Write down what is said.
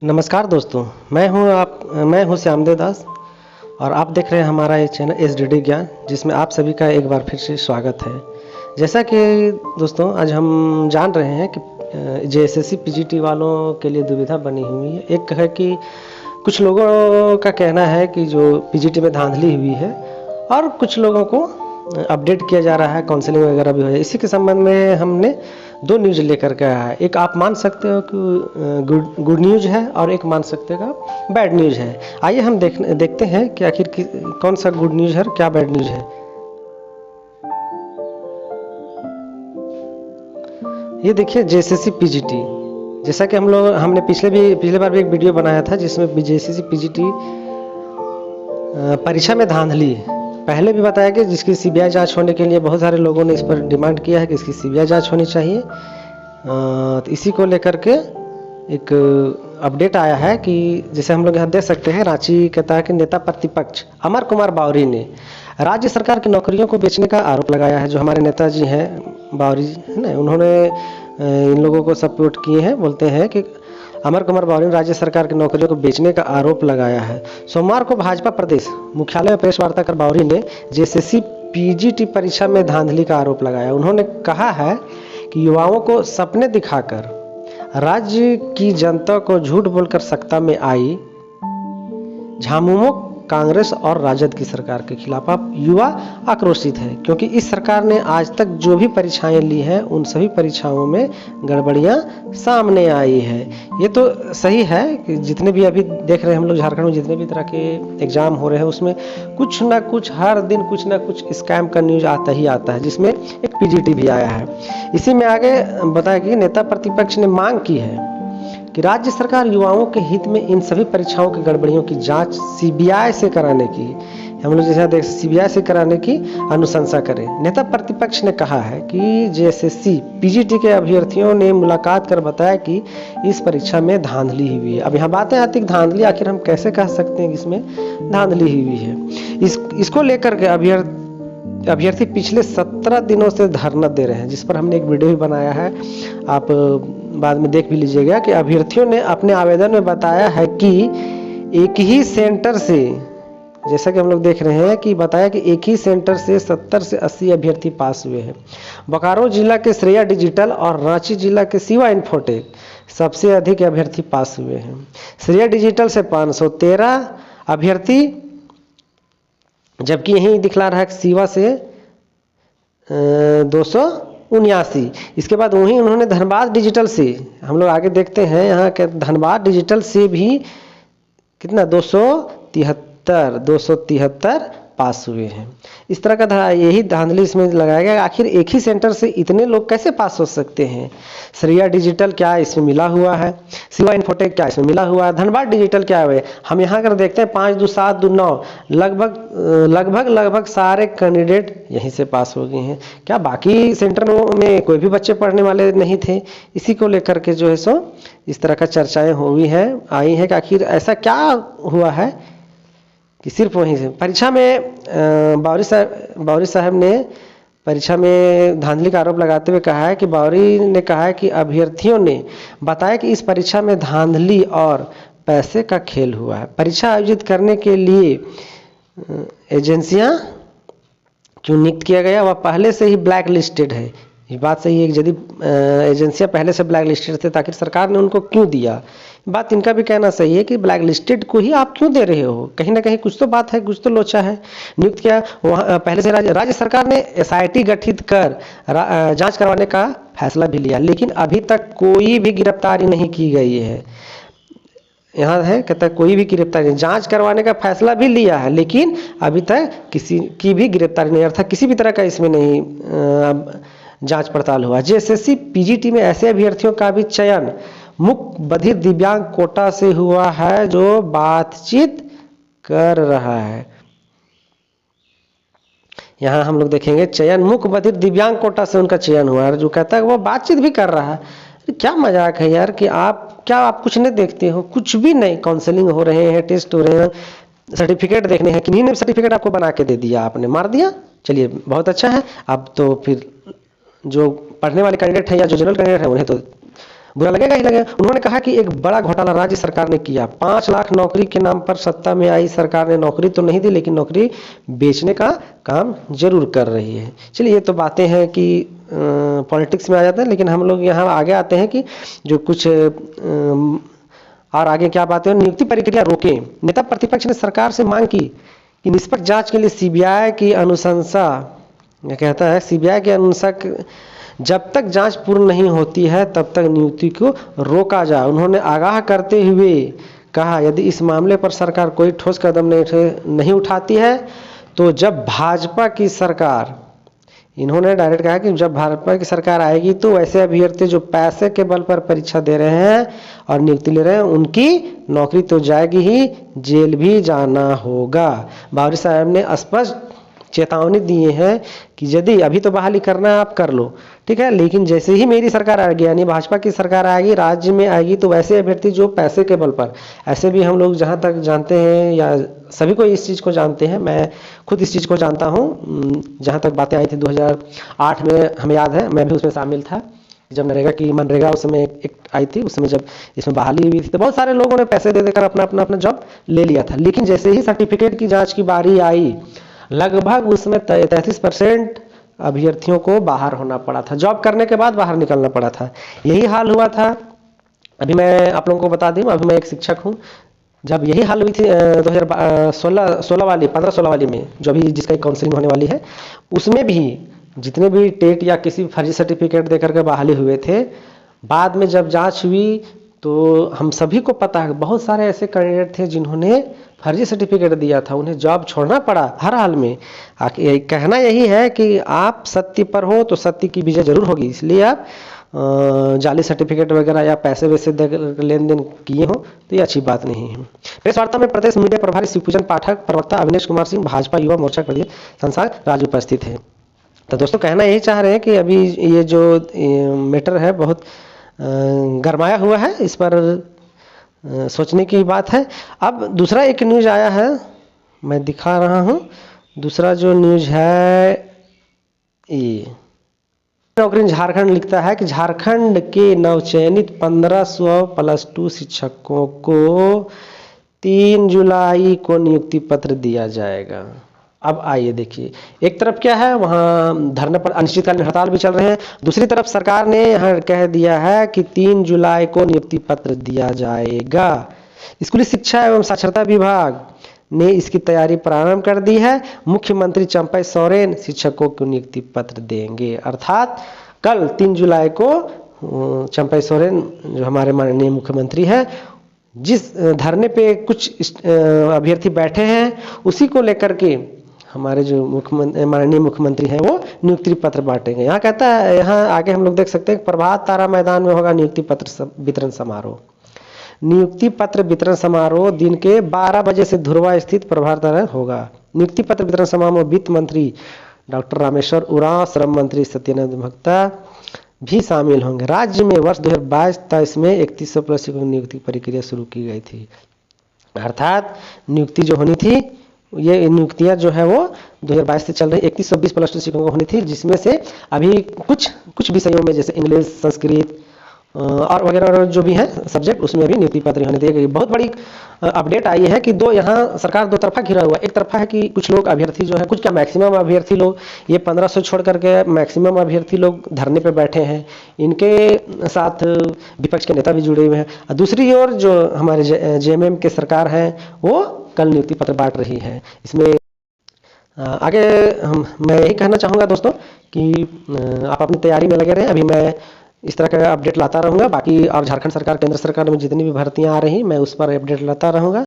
नमस्कार दोस्तों, मैं हूं श्यामदेव दास और आप देख रहे हैं हमारा ये चैनल एसडीडी ज्ञान, जिसमें आप सभी का एक बार फिर से स्वागत है। जैसा कि दोस्तों आज हम जान रहे हैं कि जेएसएससी पीजीटी वालों के लिए दुविधा बनी हुई है। एक है कि कुछ लोगों का कहना है कि जो पीजीटी में धांधली हुई है और कुछ लोगों को अपडेट किया जा रहा है, काउंसलिंग वगैरह भी हो जाए। इसी के संबंध में हमने दो न्यूज़ लेकर के आया है। एक आप मान सकते हो कि गुड न्यूज़ है और एक मान सकते हो कि बैड न्यूज़ है। आइए हम देखते हैं कि आखिर कौन सा गुड न्यूज़ है और क्या बैड न्यूज़ है। ये देखिए जेएसएससी पीजीटी, जैसा कि हमने पिछले बार भी एक वीडियो बनाया था जिसमें जेएसएससी पीजीटी परीक्षा में धांधली पहले भी बताया कि जिसकी सीबीआई जांच होने के लिए बहुत सारे लोगों ने इस पर डिमांड किया है कि इसकी सीबीआई जांच होनी चाहिए। तो इसी को लेकर के एक अपडेट आया है कि जैसे हम लोग यहाँ देख सकते हैं, रांची के तहत के नेता प्रतिपक्ष अमर कुमार बावरी ने राज्य सरकार की नौकरियों को बेचने का आरोप लगाया है। जो हमारे नेताजी हैं बावरी है ना, उन्होंने इन लोगों को सपोर्ट किए हैं। बोलते हैं कि अमर कुमार बावरी ने राज्य सरकार की नौकरियों को बेचने का आरोप लगाया है। सोमवार को भाजपा प्रदेश मुख्यालय में प्रेस वार्ता कर बावरी ने जेएसएससी पीजीटी परीक्षा में धांधली का आरोप लगाया। उन्होंने कहा है कि युवाओं को सपने दिखाकर राज्य की जनता को झूठ बोलकर सत्ता में आई झामुमो कांग्रेस और राजद की सरकार के खिलाफ अब युवा आक्रोशित है, क्योंकि इस सरकार ने आज तक जो भी परीक्षाएं ली हैं उन सभी परीक्षाओं में गड़बड़ियां सामने आई है। ये तो सही है कि जितने भी अभी देख रहे हैं हम लोग झारखंड में जितने भी तरह के एग्जाम हो रहे हैं उसमें कुछ ना कुछ हर दिन कुछ ना कुछ स्कैम का न्यूज आता ही आता है, जिसमें एक पीजीटी भी आया है। इसी में आगे बताया कि नेता प्रतिपक्ष ने मांग की है कि राज्य सरकार युवाओं के हित में इन सभी परीक्षाओं की गड़बड़ियों की जांच सीबीआई से कराने की, हम लोग जैसा देख सीबीआई से कराने की अनुशंसा करें। नेता प्रतिपक्ष ने कहा है कि जेएसएससी पीजीटी के अभ्यर्थियों ने मुलाकात कर बताया कि इस परीक्षा में धांधली हुई है। अब यहाँ बातें आती है धांधली, आखिर हम कैसे कह सकते हैं कि इसमें धांधली हुई है। इसको लेकर के अभ्यर्थी पिछले 17 दिनों से धरना दे रहे हैं, जिस पर हमने एक वीडियो भी बनाया है, आप बाद में देख भी लीजिएगा। कि अभ्यर्थियों ने अपने आवेदन में बताया है कि एक ही सेंटर से, जैसा कि हम लोग देख रहे हैं कि बताया कि एक ही सेंटर से 70 से 80 अभ्यर्थी पास हुए हैं। बोकारो जिला के श्रेया डिजिटल और रांची जिला के शिवा इन्फोटेक सबसे अधिक अभ्यर्थी पास हुए हैं। श्रेया डिजिटल से 513 अभ्यर्थी, जबकि यही दिखला रहा है कि शिवा से 279। इसके बाद वहीं उन्होंने धनबाद डिजिटल से, हम लोग आगे देखते हैं यहाँ के धनबाद डिजिटल से भी कितना 273 पास हुए हैं। इस तरह का यही धांधली इसमें लगाया गया। आखिर एक ही सेंटर से इतने लोग कैसे पास हो सकते हैं? श्रेया डिजिटल क्या इसमें मिला हुआ है? शिवा इन्फोटेक क्या इसमें मिला हुआ है? धनबाद डिजिटल क्या है? हम यहाँ कर देखते हैं 5 2 7 2 9 लगभग सारे कैंडिडेट यहीं से पास हो गए हैं। क्या बाकी सेंटरों में कोई भी बच्चे पढ़ने वाले नहीं थे? इसी को लेकर के जो है सो इस तरह का चर्चाएं आई हैं कि आखिर ऐसा क्या हुआ है कि सिर्फ वहीं से परीक्षा में बावरी साहब ने परीक्षा में धांधली का आरोप लगाते हुए कहा है कि बावरी ने कहा है कि अभ्यर्थियों ने बताया कि इस परीक्षा में धांधली और पैसे का खेल हुआ है। परीक्षा आयोजित करने के लिए एजेंसियां क्यों नियुक्त किया गया, वह पहले से ही ब्लैक लिस्टेड है। ये बात सही है कि यदि एजेंसियां पहले से ब्लैक लिस्टेड थे तो आखिर सरकार ने उनको क्यों दिया? बात इनका भी कहना सही है कि ब्लैक लिस्टेड को ही आप क्यों दे रहे हो? कहीं ना कहीं कुछ तो बात है, कुछ तो लोचा है। नियुक्त किया वहाँ पहले से राज्य सरकार ने एसआईटी गठित कर जांच करवाने का फैसला भी लिया, लेकिन अभी तक कोई भी गिरफ्तारी नहीं की गई है। यहाँ है कहता है कोई भी गिरफ्तारी नहीं, जांच करवाने का फैसला भी लिया है लेकिन अभी तक किसी की भी गिरफ्तारी नहीं, अर्थात किसी भी तरह का इसमें नहीं जांच पड़ताल हुआ। जेएसएससी पीजीटी में ऐसे अभ्यर्थियों का भी चयन मुख बधिर दिव्यांग कोटा से हुआ है जो बातचीत कर रहा है। यहाँ हम लोग देखेंगे चयन मुख बधिर दिव्यांग कोटा से उनका चयन हुआ है, जो कहता है वो बातचीत भी कर रहा है। क्या मजाक है यार कि आप कुछ नहीं देखते हो? कुछ भी नहीं, काउंसलिंग हो रहे हैं, टेस्ट हो रहे हैं, सर्टिफिकेट देखने हैं, किन्हीं ने सर्टिफिकेट आपको बना के दे दिया, आपने मार दिया, चलिए बहुत अच्छा है। अब तो फिर जो पढ़ने वाले कैंडिडेट हैं या जो जनरल कैंडिडेट है उन्हें तो बुरा लगेगा ही लगेगा। उन्होंने कहा कि एक बड़ा घोटाला राज्य सरकार ने किया, 5 लाख नौकरी के नाम पर सत्ता में आई सरकार ने नौकरी तो नहीं दी, लेकिन नौकरी बेचने का काम जरूर कर रही है। चलिए, ये तो बातें हैं कि पॉलिटिक्स में आ जाते हैं, लेकिन हम लोग यहाँ आगे आते हैं कि जो कुछ और आगे क्या बातें हैं। नियुक्ति प्रक्रिया रोकें, नेता प्रतिपक्ष ने सरकार से मांग की कि निष्पक्ष जांच के लिए सीबीआई की अनुशंसा, कहता है सीबीआई के अनुशंसा जब तक जांच पूर्ण नहीं होती है तब तक नियुक्ति को रोका जाए। उन्होंने आगाह करते हुए कहा, यदि इस मामले पर सरकार कोई ठोस कदम नहीं उठाती है तो जब भाजपा की सरकार, इन्होंने डायरेक्ट कहा कि जब भाजपा की सरकार आएगी तो ऐसे अभ्यर्थी जो पैसे के बल पर परीक्षा दे रहे हैं और नियुक्ति ले रहे हैं, उनकी नौकरी तो जाएगी ही, जेल भी जाना होगा। बावरी साहब ने स्पष्ट चेतावनी दिए हैं कि यदि अभी तो बहाली करना है आप कर लो, ठीक है, लेकिन जैसे ही मेरी सरकार आएगी, यानी भाजपा की सरकार आएगी, राज्य में आएगी, तो वैसे अभ्यर्थी जो पैसे के बल पर, ऐसे भी हम लोग जहां तक जानते हैं या सभी को इस चीज़ को जानते हैं, मैं खुद इस चीज़ को जानता हूं, जहां तक बातें आई थी 2008 में, हमें याद है, मैं भी उसमें शामिल था जब मनरेगा उस समय एक आई थी, उस समय जब इसमें बहाली हुई थी तो बहुत सारे लोगों ने पैसे दे देकर अपना जॉब ले लिया था। लेकिन जैसे ही सर्टिफिकेट की जाँच की बारी आई, लगभग उसमें 33% अभ्यर्थियों को बाहर होना पड़ा था, जॉब करने के बाद बाहर निकलना पड़ा था। यही हाल हुआ था। अभी मैं आप लोगों को बता दूं, अभी मैं एक शिक्षक हूं, जब यही हाल हुई थी 2016 वाली 15-16 वाली में, जो अभी जिसका काउंसलिंग होने वाली है, उसमें भी जितने भी टेट या किसी फर्जी सर्टिफिकेट देकर के बहाली हुए थे, बाद में जब जाँच हुई तो हम सभी को पता है बहुत सारे ऐसे कैंडिडेट थे जिन्होंने फर्जी सर्टिफिकेट दिया था, उन्हें जॉब छोड़ना पड़ा हर हाल में। कहना यही है कि आप सत्य पर हो तो सत्य की विजय जरूर होगी, इसलिए आप जाली सर्टिफिकेट वगैरह या पैसे वैसे लेन देन किए हो तो ये अच्छी बात नहीं है। प्रेस वार्ता में प्रदेश मीडिया प्रभारी शिवपूजन पाठक, प्रवक्ता अविनेश कुमार सिंह, भाजपा युवा मोर्चा प्रदेश संसार राज्य उपस्थित है। तो दोस्तों, कहना यही चाह रहे हैं कि अभी ये जो मैटर है बहुत गरमाया हुआ है, इस पर सोचने की बात है। अब दूसरा एक न्यूज़ आया है, मैं दिखा रहा हूं। दूसरा जो न्यूज़ है, ये नौकरी झारखंड लिखता है कि झारखंड के नवचयनित 1500 +2 शिक्षकों को 3 जुलाई को नियुक्ति पत्र दिया जाएगा। अब आइए देखिए, एक तरफ क्या है, वहाँ धरने पर अनिश्चितकालीन हड़ताल भी चल रहे हैं, दूसरी तरफ सरकार ने यहाँ कह दिया है कि 3 जुलाई को नियुक्ति पत्र दिया जाएगा। स्कूली शिक्षा एवं साक्षरता विभाग ने इसकी तैयारी प्रारंभ कर दी है। मुख्यमंत्री चंपई सोरेन शिक्षकों को नियुक्ति पत्र देंगे, अर्थात कल 3 जुलाई को चंपई सोरेन जो हमारे माननीय मुख्यमंत्री है, जिस धरने पे कुछ अभ्यर्थी बैठे हैं, उसी को लेकर के हमारे जो माननीय मुख्यमंत्री हैं वो नियुक्ति पत्र बांटेंगे। यहाँ कहता है, यहाँ आगे हम लोग देख सकते हैं, प्रभात तारा मैदान में होगा नियुक्ति पत्र वितरण समारोह। नियुक्ति पत्र वितरण समारोह दिन के 12 बजे से धुरवा स्थित प्रभात तारा होगा। नियुक्ति पत्र वितरण समारोह में वित्त मंत्री डॉक्टर रामेश्वर उरांव, श्रम मंत्री सत्यानंद भोक्ता भी शामिल होंगे। राज्य में वर्ष 2022-23 में 3100 प्लस नियुक्ति प्रक्रिया शुरू की गई थी, अर्थात नियुक्ति जो होनी थी, ये नियुक्तियां जो है वो 2022 से चल रही 3120 +2 शिक्षकों को होनी थी, जिसमें से अभी कुछ विषयों में जैसे इंग्लिश, संस्कृत और वगैरह जो भी है सब्जेक्ट, उसमें भी नियुक्ति पत्र होने देगी। बहुत बड़ी अपडेट आई है कि यहाँ सरकार दो तरफा घिरा हुआ है। एक तरफा है कि कुछ लोग अभ्यर्थी जो है, कुछ क्या मैक्सिमम अभ्यर्थी लोग, ये 1500 छोड़ करके मैक्सिमम अभ्यर्थी लोग धरने पे बैठे हैं, इनके साथ विपक्ष के नेता भी जुड़े हुए हैं। दूसरी ओर जो हमारे जेएमएम के सरकार है वो कल नियुक्ति पत्र बांट रही है। इसमें आगे मैं यही कहना चाहूँगा दोस्तों कि आप अपनी तैयारी में लगे रहें। अभी मैं इस तरह का अपडेट लाता रहूँगा, बाकी और झारखंड सरकार, केंद्र सरकार में जितनी भी भर्तियाँ आ रही मैं उस पर अपडेट लाता रहूँगा।